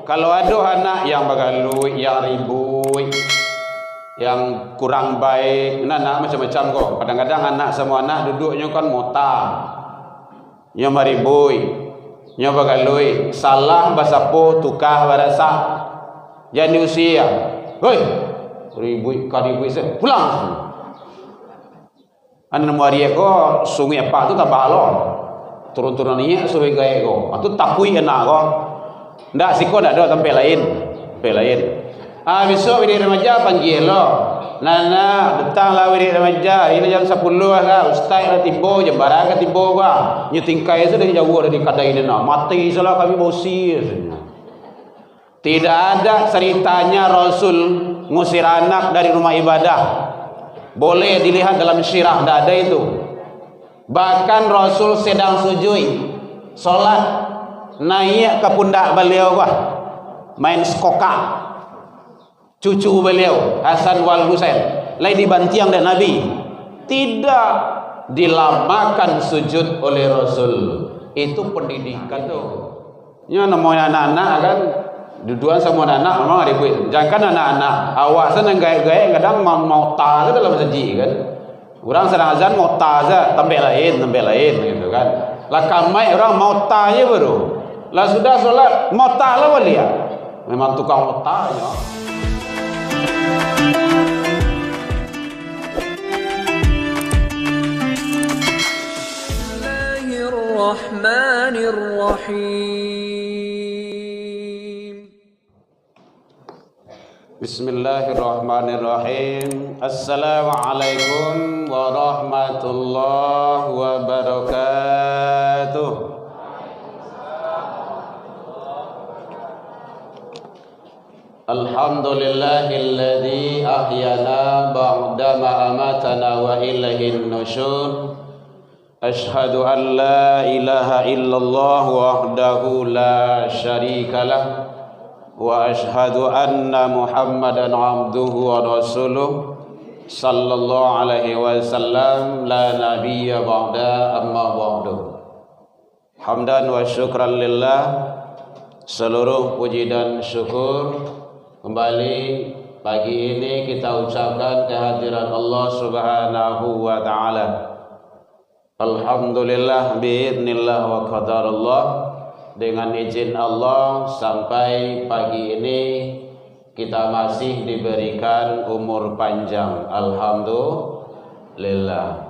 Kalau ada anak yang bagalui, yang ribui, yang kurang baik, anak macam-macam kok. Kadang-kadang anak semua anak duduknya kan mota, nya maribui, nya bagalui, salah basapo tukah barasa, jadi usia, hoi, ribui karibui se, pulang. Anak muari ko sungai apa tu tak balon, turun-turun ni sungai gaya ko, tu takui anak ko. Ndak siko ndak ada tempat lain. Besok wirid remaja panggil lo. Nana datanglah wirid remaja. Ini jam 10 lah. Ustaz lah tiba je barang tiba ba. Nya tingkai sudah jauh dari kadai ni nak. Mati salah kami bosi. Tidak ada ceritanya Rasul ngusir anak dari rumah ibadah. Boleh dilihat dalam syirah, tidak ada itu. Bahkan Rasul sedang sujud solat, naik ke pundak beliau main skoka cucu beliau Hasan wal Husain lain dibantiang dan Nabi tidak dilamakan sujud oleh Rasul. Itu pendidikan tuh. Nya namanya anak-anak kan duduan sama anak memang ada buat. Jangan anak-anak awak senang gaya-gaya kadang mau ta dalam masjid kan. Orang sedang azan mau ta aja tambah lain gitu kan. Lah kamai orang mau ta aja baru. Lah sudah solat mau ta'ala walia. Memang tukang mau ta'anya. Bismillahirrahmanirrahim. Assalamualaikum warahmatullahi wabarakatuh. Alhamdulillahilladzi ahyana ba'dama amatana wa ilaihin nusyur. Ashhadu an la ilaha illallah wahdahu la syarikalah wa ashhadu anna Muhammadan abduhu wa rasuluh sallallahu alaihi wasallam la nabiyya ba'da amma ba'du. Hamdan wa syukran lillah. Seluruh puji dan syukur kembali pagi ini kita ucapkan kehadiran Allah Subhanahu wa taala. Alhamdulillah biidznillah wa qadarullah. Dengan izin Allah sampai pagi ini kita masih diberikan umur panjang. Alhamdulillah.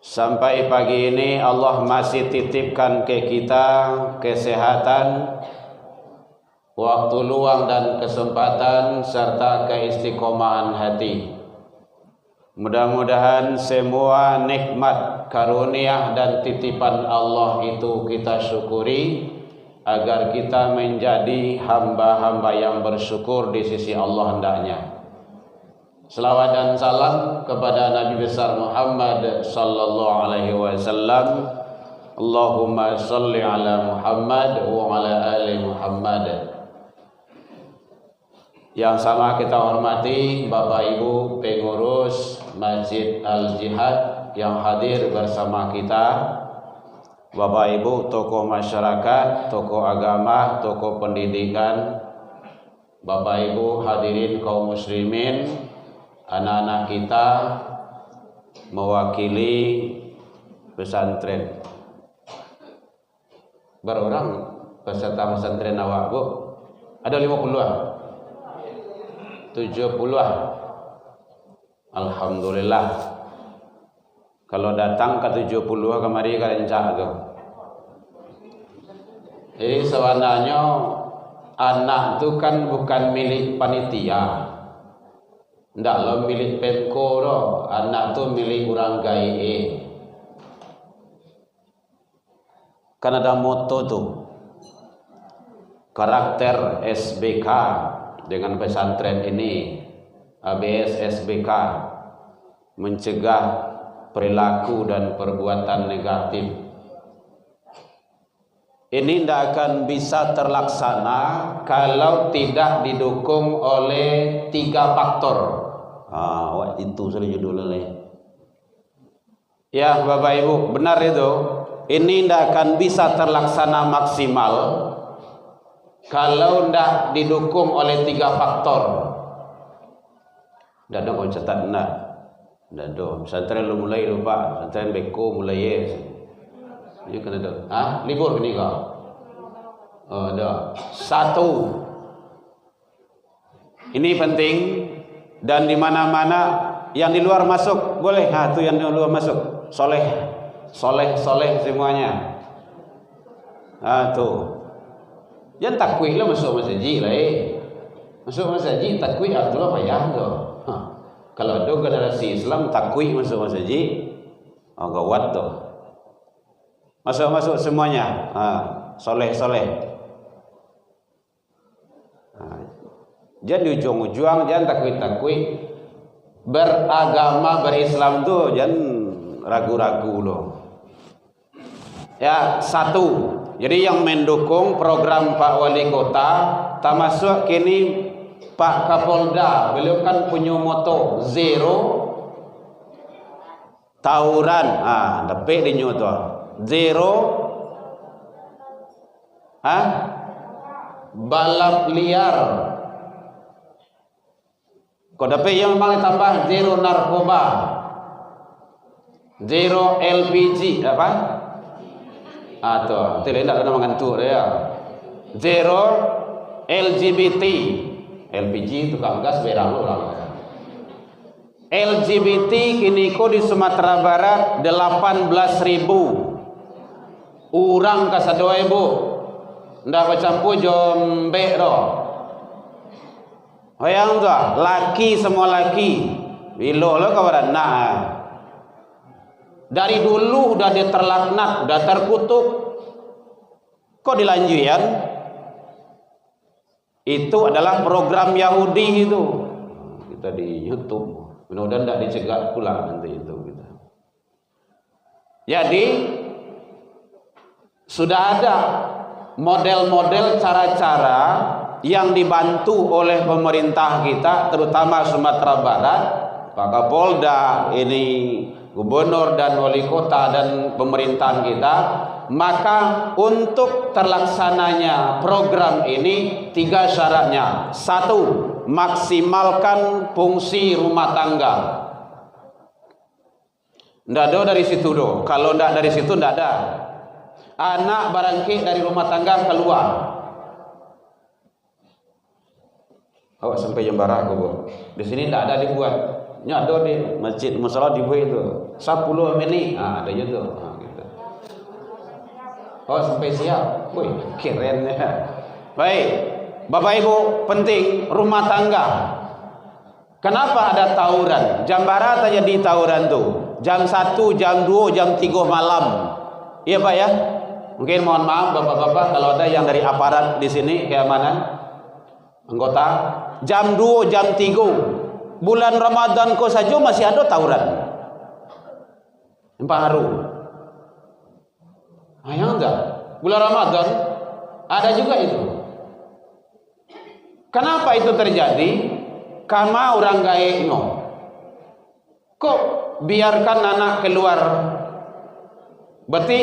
Sampai pagi ini Allah masih titipkan ke kita kesehatan, waktu luang dan kesempatan serta keistiqomahan hati. Mudah-mudahan semua nikmat, karunia dan titipan Allah itu kita syukuri agar kita menjadi hamba-hamba yang bersyukur di sisi Allah hendaknya. Selawat dan salam kepada Nabi besar Muhammad sallallahu alaihi wasallam. Allahumma shalli ala Muhammad wa ala ali Muhammad. Yang sama kita hormati Bapak Ibu pengurus Masjid Al-Jihad yang hadir bersama kita, Bapak Ibu tokoh masyarakat, tokoh agama, tokoh pendidikan, Bapak Ibu hadirin kaum muslimin, anak-anak kita mewakili pesantren. Berorang peserta pesantren awak Bu? Ada 50-an? 70-an? Alhamdulillah. Kalau datang ke 70 kemari kalian cak tu. Jadi sebenarnya anak tu kan bukan milik panitia. Ndak lo milik Pemko lo, anak tu milik orang gaib. Kan ada moto tu, karakter SBK dengan pesantren ini, ABS SBK, mencegah perilaku dan perbuatan negatif. Ini tidak akan bisa terlaksana kalau tidak didukung oleh 3 faktor. Waktu itu sudah judulnya. Ya Bapak Ibu, benar itu. Ini tidak akan bisa terlaksana maksimal kalau ndak didukung oleh 3 faktor. Ndak ada kau catat ndak. Ndak ada. Pesantren lu mulai lu Pak, pesantren beko mulai yes. Ya kan ada. Libur ni kau. Oh, ada. 1. Ini penting dan di mana-mana yang di luar masuk boleh. Tu yang di luar masuk. Soleh semuanya. Tu. Yang takwih lah masuk masjid lah Masuk masjid takwih atulah payah tu. Kalau ada generasi Islam takwih masuk masjid, gawat tu. Masuk semuanya. Soleh. Jadi ujung-ujung jangan takwih beragama berislam tu jangan ragu-ragu loh. Ya, 1. Jadi yang mendukung program Pak Wali Kota, termasuk kini Pak Kapolda, beliau kan punya moto zero tawuran. Dapat dia tu. Zero balap liar. Kau dapat yang memang tambah zero narkoba, zero LPG apa? Tu tidak ada mengantuk dia. Zero LGBT, LPG itu kan gas berang orang. LGBT kini ko di Sumatera Barat 18.000 orang kasadua ibu. Ndak bercampur jombe doh. Bayang tu, laki semua laki. Bilo lo kawan nak. Dari dulu udah dia terlaknat, udah terkutuk. Kok dilanjutkan? Itu adalah program Yahudi itu. Kita di YouTube. Mudah-mudahan tidak dicegat pula nanti itu kita. Jadi sudah ada model-model cara-cara yang dibantu oleh pemerintah kita, terutama Sumatera Barat, Pak Kapolda, ini gubernur dan wali kota dan pemerintahan kita. Maka untuk terlaksananya program ini 3 syaratnya. 1, maksimalkan fungsi rumah tangga. Ndak ada dari situ doh. Kalau ndak dari situ ndak ada. Anak barangkali dari rumah tangga keluar. Awak sampai Jembara aku, Bu. Di sini tidak ada dibuat. Ini ada di masjid musala dibuat itu. 10 menit. Ada juga. Gitu. Oh, sampai siap. Wih, keren ya. Baik. Bapak Ibu, penting rumah tangga. Kenapa ada tawuran? Jambara saja di tawuran tuh. Jam 1, jam 2, jam 3 malam. Iya, Pak ya? Mungkin mohon maaf Bapak-bapak kalau ada yang dari aparat di sini kayak mana? Anggota jam 2, jam 3 bulan Ramadan kok saja masih ada tawuran. Empat haru. Ayang enggak? Bulan Ramadan ada juga itu. Kenapa itu terjadi? Karena orang gaek no. Kok biarkan anak keluar? Berarti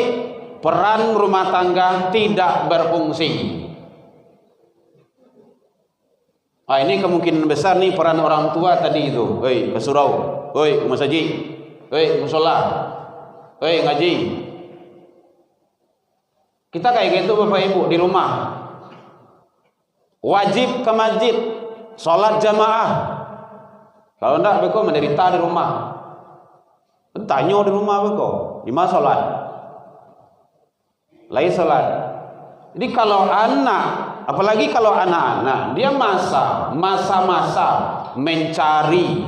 peran rumah tangga tidak berfungsi. Ini kemungkinan besar nih peran orang tua tadi itu. Hei, ke surau. Hei, ke masjid. Hei, musola. Hei, ngaji. Kita kayak gitu Bapak Ibu di rumah. Wajib ke masjid, sholat jamaah. Kalau enggak beko menderita di rumah. Tanya di rumah beko, di mana sholat? Lain sholat. Jadi kalau anak, apalagi kalau anak-anak, dia masa-masa mencari,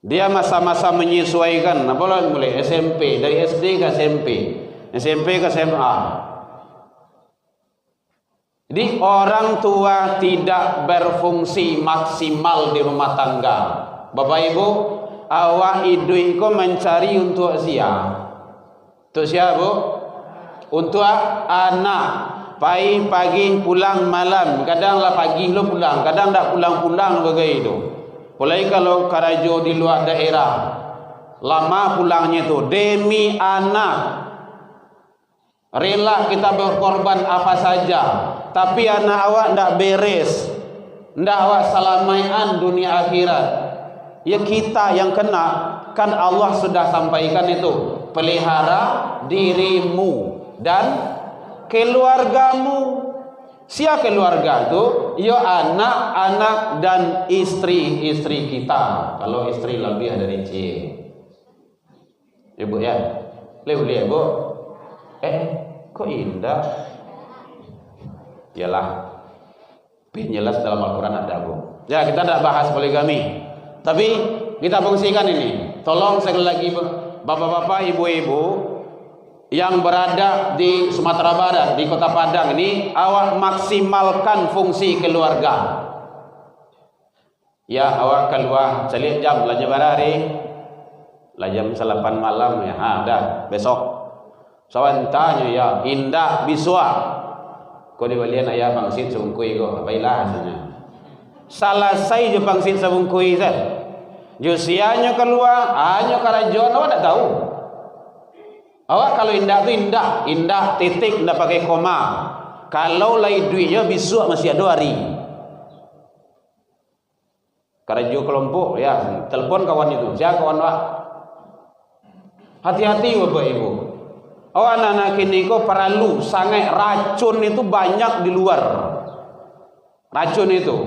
dia masa-masa menyesuaikan. Apalagi mulai SMP, dari SD ke SMP ke SMA. Jadi orang tua tidak berfungsi maksimal di rumah tangga. Bapak Ibu, awak idui ko mencari untuk siapa? Untuk siapa, Bu? Untuk anak. Pagi pulang malam. Kadanglah pagi lo pulang, kadang tak pulang-pulang begitu. Apalagi kalau karajo di luar daerah, lama pulangnya itu demi anak. Rela kita berkorban apa saja. tapi anak awak ndak beres, ndak awak salamaian dunia akhirat, ya kita yang kena. Kan Allah sudah sampaikan itu, pelihara dirimu dan keluargamu. Siapa keluarga itu? Ya anak-anak dan istri-istri kita. Kalau istri lebih dari C. Ibu ya, boleh bu. Kok indah? Yalah, penjelas dalam Al-Quran ada bu. Ya kita tidak bahas poligami, tapi kita fungsikan ini. Tolong sekali lagi bapak-bapak, ibu-ibu yang berada di Sumatera Barat, di Kota Padang ini, awak maksimalkan fungsi keluarga. Ya, awak keluar celik jam lah barari, lah jam 8 malam ya, dah besok. Sawan tanya ya, indah biswa. Kau di balian ayah bangsit sebungkui kau, baiklah hasilnya. Selesai je bangsit sebungkui saya. Jusianya keluar, hanya karajon, awak tak tahu. Awak kalau indah tu indah titik, indah pakai koma. Kalau lai duitnya besok masih ada hari. Karajo kelompok ya, telepon kawan itu. Siapa kawan awak? Hati-hati bapak ibu. Oh anak-anak ini kok perlu sangat racun itu banyak di luar. Racun itu,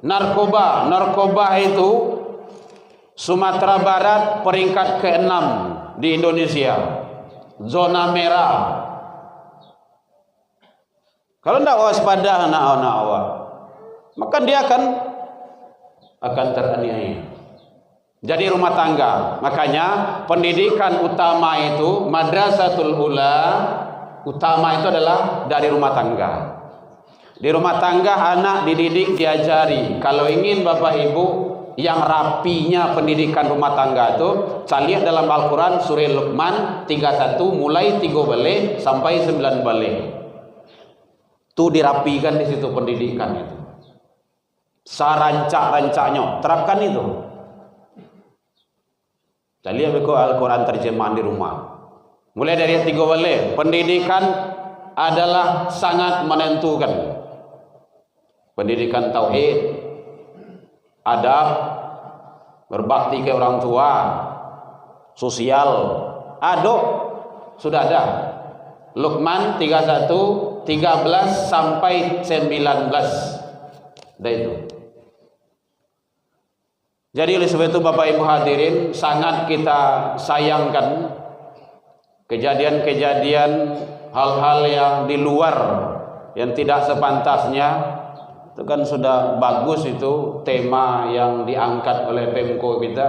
narkoba itu. Sumatera Barat peringkat ke-6 di Indonesia, zona merah. Kalau tidak waspada anak-anak awak, maka dia akan teraniaya. Jadi rumah tangga, makanya pendidikan utama itu madrasatul ula, utama itu adalah dari rumah tangga. Di rumah tangga anak dididik, diajari. Kalau ingin bapak ibu yang rapinya pendidikan rumah tangga itu, saya lihat dalam Al-Quran surah Luqman 31 mulai 3 balik sampai 9 balik. Itu dirapikan di situ pendidikan itu. Sarancak-rancaknya terapkan itu. Saya lihat Al-Quran terjemahan di rumah. Mulai dari 3 balik, pendidikan adalah sangat menentukan. Pendidikan tauhid, adab, berbakti ke orang tua, sosial, sudah ada. Luqman 31, 13 sampai 19. Dah itu. Jadi oleh sebab itu Bapak Ibu hadirin, sangat kita sayangkan kejadian-kejadian hal-hal yang di luar yang tidak sepantasnya. Itu kan sudah bagus itu tema yang diangkat oleh Pemko kita.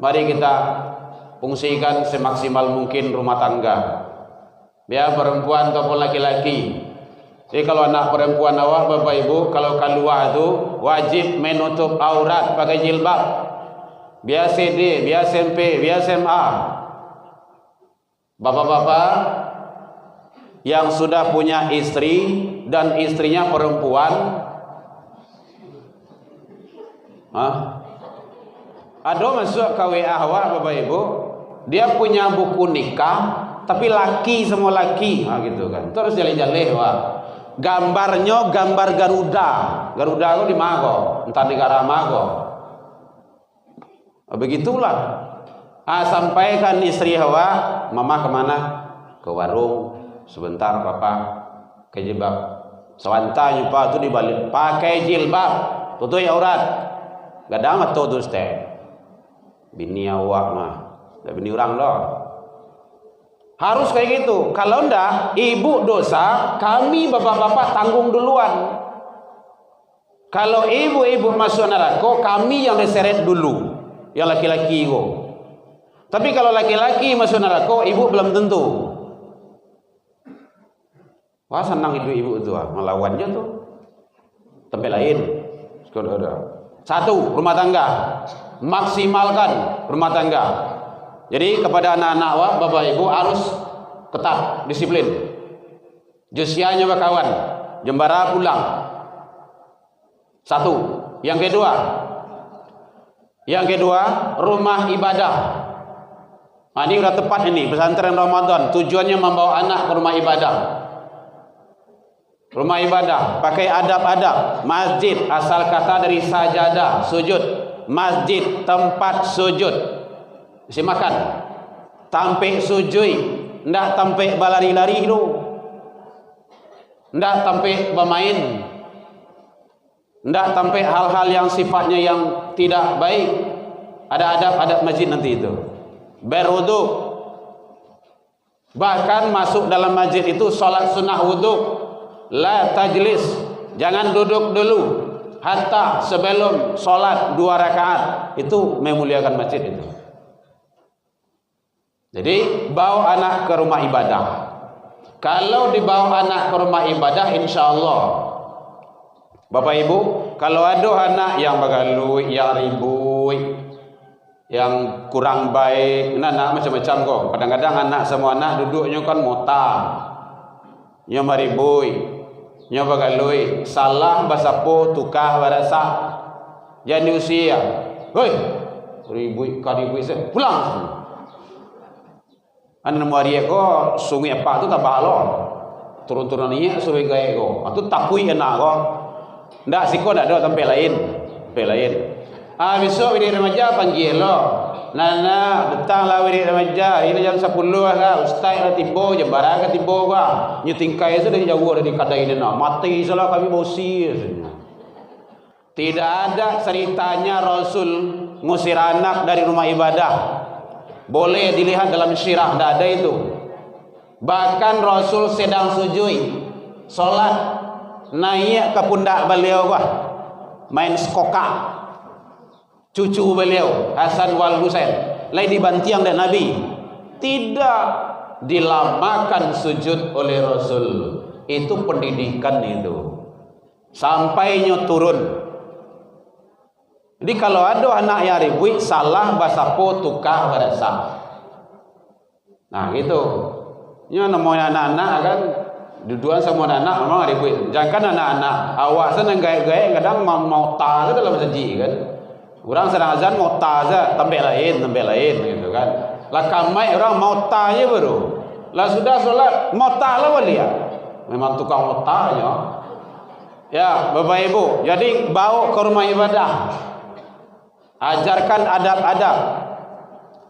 Mari kita fungsikan semaksimal mungkin rumah tangga. Ya perempuan ataupun laki-laki. Jadi kalau anak perempuan awak Bapak Ibu kalau keluar itu wajib menutup aurat pakai jilbab. Biar CD, biar SMP, biar SMA. Bapak-bapak yang sudah punya istri dan istrinya perempuan, ada masuk ke WA awak Bapak Ibu, dia punya buku nikah tapi laki semua laki, gitu kan. Terus jalan-jalan wah. Gambarnya gambar Garuda. Garuda itu di Mago, entah negara Mago. Begitulah. Sampaikan istri awak, mama kemana? Ke warung. Sebentar papa ke jilbab. Sewantanya pak itu dibalik. Pakai jilbab, tutup aurat. Gak ada amat tuh teh. Bini awak mah, dah bini orang loh. Harus kayak gitu. Kalau ndak, ibu dosa, kami bapak-bapak tanggung duluan. Kalau ibu-ibu masuk neraka, kami yang diseret dulu, yang laki-laki itu. Tapi kalau laki-laki masuk neraka, ibu belum tentu. Wah senang ibu-ibu itu, melawannya tuh. Tempat lain, satu, rumah tangga. Maksimalkan rumah tangga. Jadi kepada anak-anak wah, bapak ibu harus ketat, disiplin. Jusianya berkawan, jembara pulang. Satu. Yang kedua, rumah ibadah. Nah, ini udah tepat ini pesantren Ramadan. Tujuannya membawa anak ke rumah ibadah. Rumah ibadah pakai adab-adab. Masjid asal kata dari sajadah, sujud. Masjid tempat sujud. Isi makan. Tampik sujud, ndak tampik balari-lari tu. Ndak tampik bermain. Ndak tampik hal-hal yang sifatnya yang tidak baik. Ada adab-adab masjid nanti itu. Berwudu. Bahkan masuk dalam masjid itu solat sunnah wudu. La tajlis, jangan duduk dulu hatta sebelum solat 2 rakaat. Itu memuliakan masjid itu. Jadi bawa anak ke rumah ibadah. Kalau dibawa anak ke rumah ibadah, insya Allah, Bapak Ibu, kalau ada anak yang bagalui, yang ribui, yang kurang baik, anak macam-macam kok. Kadang-kadang anak semua anak duduknya kan mota, nya maribui, nya bagalui, salah basapo tukah barasa, jadi usia, hoi, ribui karibui se, pulang. Anu muari ko sungai apa tu tak balon, turun-turun ni sungai gaya ko, atu takui anak ko, ndak siko ndak ada tempat lain, besok wiri remaja panggil lo. Nana datanglah wiri remaja. Ini jam 10 lah. Ustaz lah tiba je barang ke tiba ka. Nyu tingkai sudah jauh dari kadai ini nak. Mati salah kami bosi. Tidak ada ceritanya Rasul ngusir anak dari rumah ibadah. Boleh dilihat dalam syirah, tidak ada itu. Bahkan Rasul sedang sujud solat, naik ke pundak beliau kah, main skokak. Cucu beliau Hasan wal Husain lain dibantiang dan Nabi, tidak dilamakan sujud oleh Rasul. Itu pendidikan itu sampainya turun. Jadi kalau ada anak yang ribut salah basapo tukah barasa, nah gitu. Ini namanya anak-anak kan, duduan semua anak memang ribut. Jangan anak-anak awak senang gaya-gaya kadang mau ta dalam masjid kan. Orang sedang azan mau ta aja, tambah lain gitu kan. Lah kamai orang mau ta aja baru. Lah sudah solat mau ta lah wali ya. Memang tukang mau ta ya. Ya, Bapak Ibu, jadi bawa ke rumah ibadah. Ajarkan adab-adab.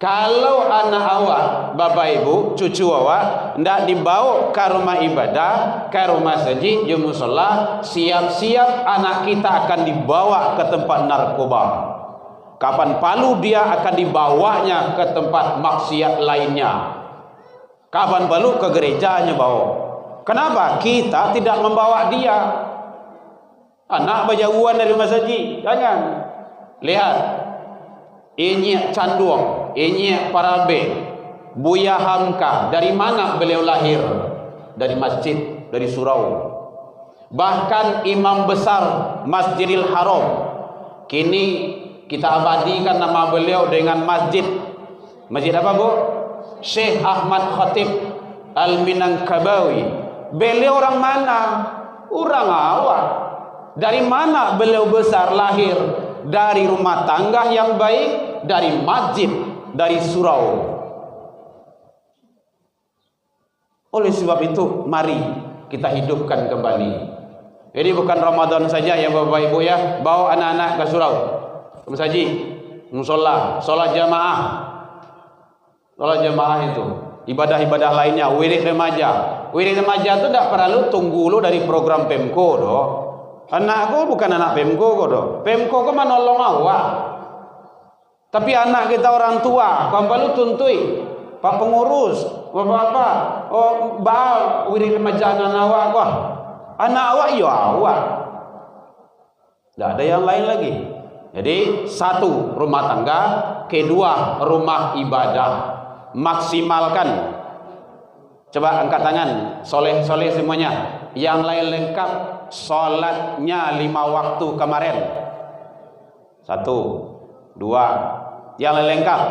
Kalau anak awak, Bapak Ibu, cucu awak ndak dibawa ke rumah ibadah, ke rumah masjid, ke musala, siap-siap anak kita akan dibawa ke tempat narkoba. Kapan palu dia akan dibawanya ke tempat maksiat lainnya. Kapan palu ke gerejanya bawa. Kenapa? Kita tidak membawa dia. Anak berjauhan dari masjid. Jangan. Lihat. Ini Canduang, ini Parabe, Buya Hamka. Dari mana beliau lahir? Dari masjid, dari surau. Bahkan imam besar Masjidil Haram, kini kita abadikan nama beliau dengan masjid. Masjid apa bu? Syekh Ahmad Khatib Al-Minangkabawi. Beliau orang mana? Orang awak. Dari mana beliau besar lahir? Dari rumah tangga yang baik, dari masjid, dari surau. Oleh sebab itu, mari kita hidupkan kembali. Jadi bukan Ramadan saja ya Bapak Ibu ya, bawa anak-anak ke surau, ke masjid, musola, sholat jamaah. Sholat jamaah itu, ibadah-ibadah lainnya, wirid remaja. Wirid remaja itu tidak perlu tunggu lu dari program Pemko doh. Anakku bukan anak Pemko kok doh. Pemko kok menolong awak. Tapi anak kita orang tua, kamu perlu tuntui Pak pengurus, Bapak-bapak, oh bal wirid remaja anak awak kok. Anak awak ya awak. Tidak ada yang lain lagi. Jadi satu rumah tangga, kedua rumah ibadah. Maksimalkan. Coba angkat tangan, soleh-soleh semuanya. Yang lain lengkap, sholatnya 5 waktu kemarin. 1, 2. Yang lain lengkap,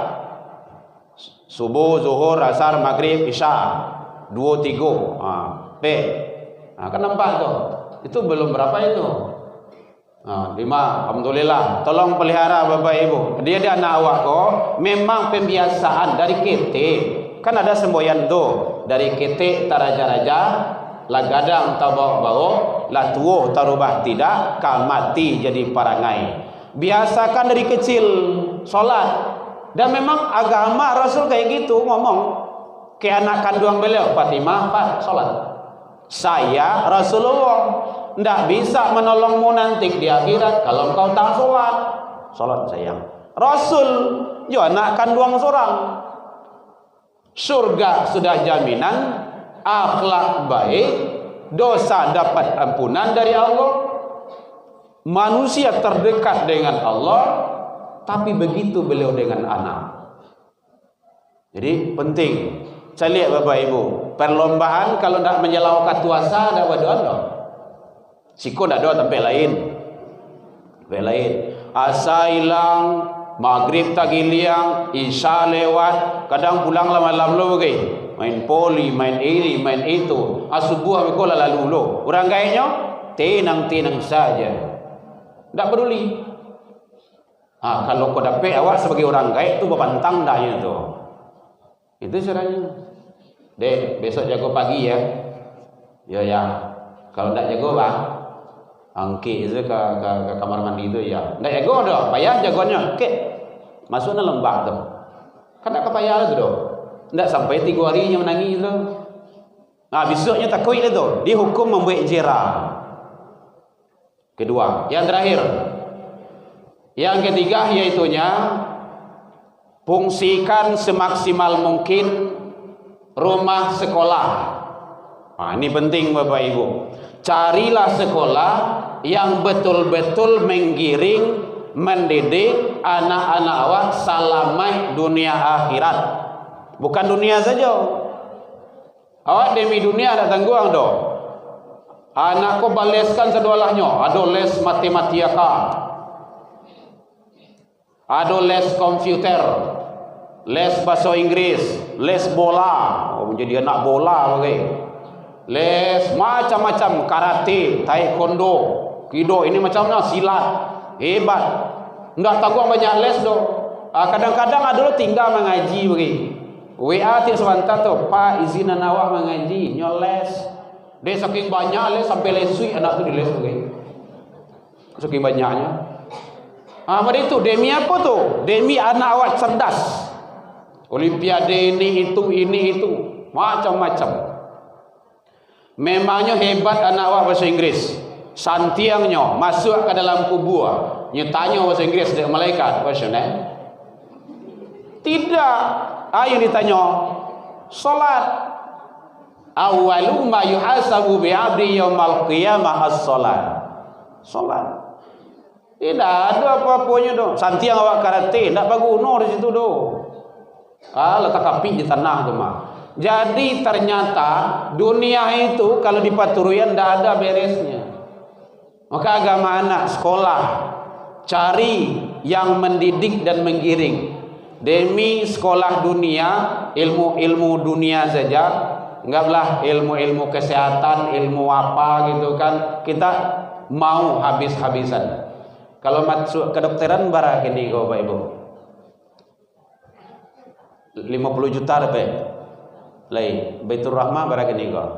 subuh, zuhur, asar, maghrib, isya. 2, 3. Kan nampak tuh. Itu belum berapa itu. 5. Alhamdulillah. Tolong pelihara Bapak Ibu. Dia anak awak kok. Memang pembiasaan dari KT. Kan ada semboyan tuh. Dari KT taraja-raja. lah gadang tau bawa lah tuo tarubah tidak kal mati jadi parangai. Biasakan dari kecil solat. Dan memang agama Rasul kayak gitu ngomong ke anak kandung beliau, Fatimah, Pak, solat. Saya Rasulullah ndak bisa menolongmu nanti di akhirat kalau engkau tak solat. Solat sayang. Rasul yo anak kandung seorang. Surga sudah jaminan, akhlak baik, dosa dapat ampunan dari Allah, manusia terdekat dengan Allah, tapi begitu beliau dengan anak. Jadi penting. Saya lihat Bapak Ibu, perlombaan kalau tidak menjelau katuasa ada doa. Siko tidak doa tempat lain. Asa hilang, maghrib tak giliang, isya lewat, kadang pulang malam lo begini. Main poli, main ini, main itu. Asubuh aku lalu lo. Orang kayaknya tenang-tenang saja. Tak peduli. Kalau kau dapat awak sebagai orang kaya itu bantang dahnya tu. Itu caranya. Dek, besok jago pagi ya. Ya. Kalau tak jago bang, angki itu ke kamar mandi itu ya. Tak jago dah, payah jagonya. Oke, masuknya lembah tu. Kan tak kepayah tu dah. Tak sampai 3 hari yang menangis tu. Besoknya takut itu. Dihukum membuat jera. Kedua, yang terakhir. Yang ketiga yaitunya fungsikan semaksimal mungkin rumah sekolah. Ini penting Bapak Ibu. Carilah sekolah yang betul-betul menggiring, mendidik anak-anak awak salamai dunia akhirat. Bukan dunia saja. Awak demi dunia ada tangguang doh. Anakku baleskan sedolahnya. Ada les matematika, ada les komputer, les bahasa Inggris, les bola, menjadi anak bola bagai. Les macam-macam karate, taekwondo, kido ini macamnya silat. Hebat. Enggak tahu banyak les doh. Kadang-kadang ada lo tinggal mengaji bagai. WA tiap sebentar tu, Pak izin awak mengaji, nyoles. Dia saking banyak les sampai lesui anak tu di les bagai. Saking banyaknya. Pada itu demi apa tu? Demi anak awak cerdas. Olimpiade ini itu macam-macam. Memangnya hebat anak awak bahasa Inggris. Santiangnya masuk ke dalam kubur, nyetanya bahasa Inggris dari malaikat, passionate. Tidak. Yang ditanya salat. Awwalu ma yuhasabu bi 'abdi yaumal qiyamah as-salat. Salat. Tidak ada apa-apanya doh. Santiang awak karate, tidak baguno di situ doh. Letak api di tanah tu mah. Jadi ternyata dunia itu kalau dipaturuyan tidak ada beresnya. Maka agama anak sekolah cari yang mendidik dan menggiring. Demi sekolah dunia, ilmu dunia saja, enggaklah ilmu kesehatan, ilmu apa gitu kan. Kita mau habis-habisan. Kalau masuk kedokteran barang ini Bapak Ibu 50 juta dapat. Lain Baitur Rahmah barang ini kau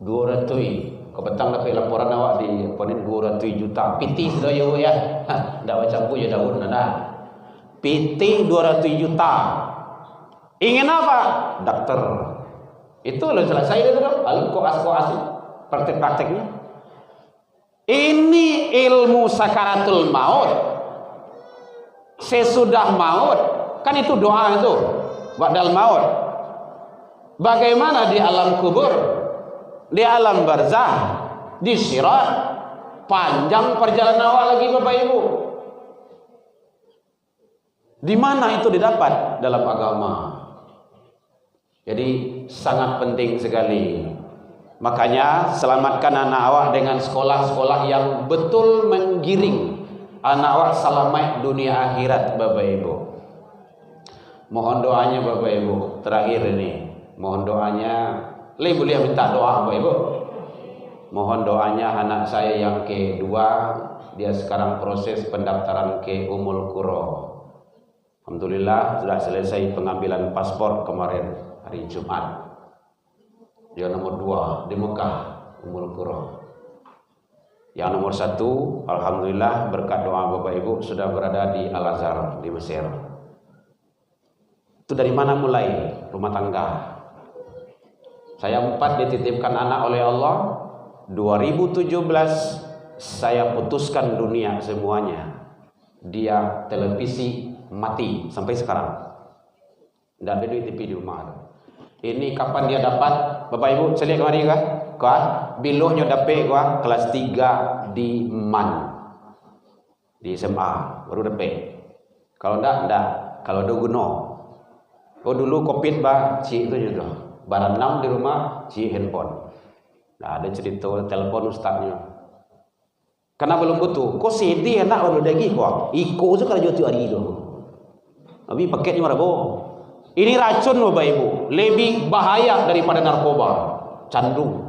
200. Kau petang dapat laporan awak di ponen 200 juta. PT sudah ya. Dah macam pun ya daun nada. PT 200 juta. Ingin apa? Dokter. Itu lo selesai itu dong. Lalu koas praktek-prakteknya. Ini ilmu sakaratul maut. Sesudah maut, kan itu doa itu. Ba'dal maut. Bagaimana di alam kubur? Di alam barzah, di sirat. Panjang perjalanan awal lagi Bapak Ibu. Di mana itu didapat? Dalam agama. Jadi sangat penting sekali. Makanya selamatkan anak awak dengan sekolah-sekolah yang betul menggiring anak awak selamat dunia akhirat Bapak Ibu. Mohon doanya Bapak Ibu. Terakhir ini, mohon doanya. Boleh minta doa Bapak Ibu. Mohon doanya anak saya yang kedua, dia sekarang proses pendaftaran ke Ummul Qura. Alhamdulillah sudah selesai pengambilan paspor kemarin hari Jumat. Yang nomor 2 di Mekah, Ummul Qura. Yang nomor 1, alhamdulillah berkat doa Bapak Ibu sudah berada di Al-Azhar di Mesir. Itu dari mana mulai? Rumah tangga. Saya 4 dititipkan anak oleh Allah. 2017 saya putuskan dunia semuanya. Dia televisi mati sampai sekarang. Tidak ada duit TV di rumah. Ini kapan dia dapat? Bapak Ibu, saya lihat kemari kah? Kah? Bilohnya dapat kah? Kelas 3 di MAN. Di SMA baru dapat. Kalau enggak. Kalau ada guna. Oh dulu Covid bah, cik itu juga. Barang 6 di rumah, cik handphone. Nah, ada cerita telepon ustaznya. Karena belum butuh. Kok CD enak baru lagi kok. Iko sekarang jual tu hari tu. Tapi paketnya berapa? Ini racun Bapak Ibu, lebih bahaya daripada narkoba, candu.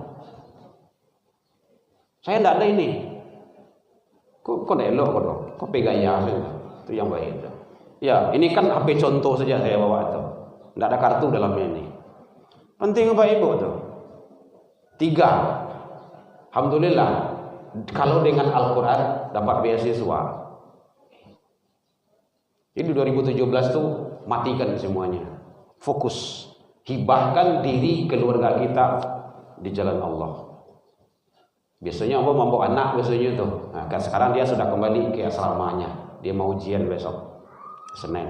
Saya tidak ada ini. Kok tidak elok kok? Kok pegaya itu yang baik. Ya, ini kan HP contoh saja saya bawa itu. Tidak ada kartu dalamnya ini. Penting Bapak Ibu tuh. 3. Alhamdulillah, kalau dengan Al-Quran dapat beasiswa. Jadi 2017 tuh matikan semuanya. Fokus, hibahkan diri keluarga kita di jalan Allah. Biasanya Allah membawa anak biasanya tuh. Nah, kan sekarang dia sudah kembali ke asramanya. Dia mau ujian besok Senin.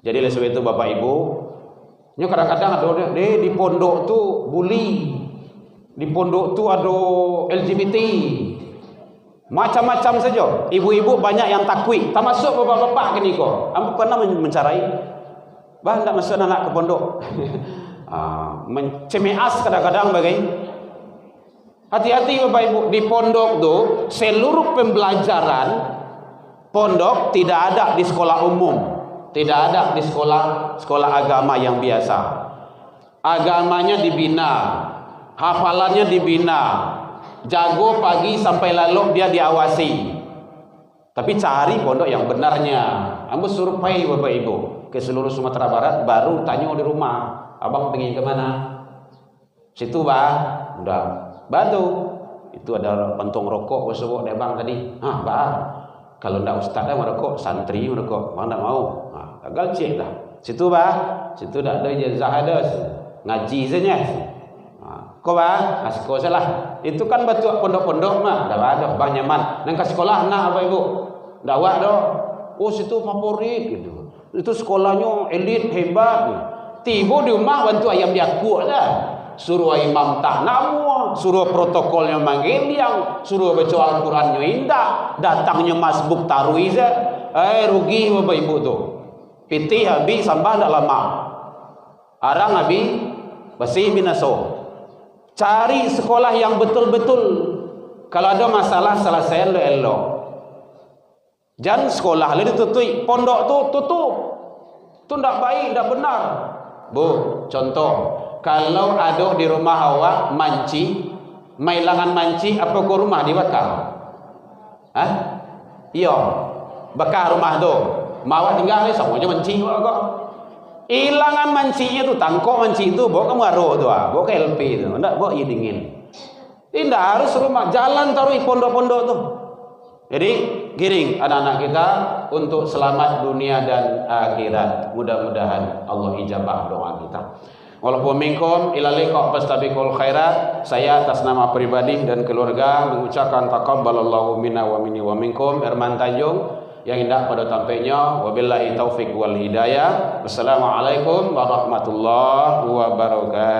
Jadi oleh sebab itu Bapak Ibu, kadang-kadang ada di pondok tuh bully, di pondok tuh ada LGBT, macam-macam saja. Ibu-ibu banyak yang takwik, termasuk bapak-bapak kini kok. Ambo pernah mencarai. Bah tidak masuk anak ke pondok. Mencemeas kadang-kadang bagai. Hati-hati Bapak Ibu, di pondok tuh seluruh pembelajaran pondok tidak ada di sekolah umum, tidak ada di sekolah agama yang biasa. Agamanya dibina, hafalannya dibina, jago pagi sampai lalu dia diawasi. Tapi cari pondok yang benarnya. Ambo survei Bapak Ibu ke seluruh Sumatera Barat, baru tanya di rumah, abang pengen ke mana? Situ bah, udah batu. Itu ada pentong rokok besok deh bang tadi. Bah, kalau ndak ustaz dah merokok, santri merokok, bang ndak mau. Gagal cek dah. Situ bah, situ dah ada ijazah ada, ngaji saja. Kau bah, sekolah salah. Itu kan batu pondok-pondok mah, dah ada bang nyaman. Nang ke sekolah nak apa Ibu? Dakwah doh. Oh situ favorit gitu. Itu sekolahnya elit hebat. Tiba di rumah bantu ayam diakuk lah. Suruh imam tak namu, suruh protokolnya manggil yang, suruh baca Al-Qurannya indah, datangnya masbuk taruh iza. Rugi Bapak Ibu tuh. Piti habis sambah tak lama. Arang habis bersih binaso. Cari sekolah yang betul-betul. Kalau ada masalah selesai elok. Jangan sekolah lalu ditutup, pondok tu tutup. Tu ndak baik, ndak benar. Bu, contoh, kalau ada di rumah awak manci, mailangan manci apa ke rumah dibakar? Iya, bakar rumah tu. Mawak tinggal ni semuanya manci kok. Ilangan mancinya tu, tangkok manci tu, bawa kamu aro tu, bawa ke LP tu, ndak bawa ia dingin. Tidak harus rumah, jalan taruh pondok-pondok tu. Jadi giring anak-anak kita untuk selamat dunia dan akhirat. Mudah-mudahan Allah ijabah doa kita. Walaupun minkum ila liqa fastabiqul khairat. Saya atas nama pribadi dan keluarga mengucapkan taqabbalallahu minna wa minni wa minkum. Herman Tanjung yang indah pada tampaknya. Wabillahi taufik wal hidayah. Wassalamualaikum warahmatullahi wabarakatuh.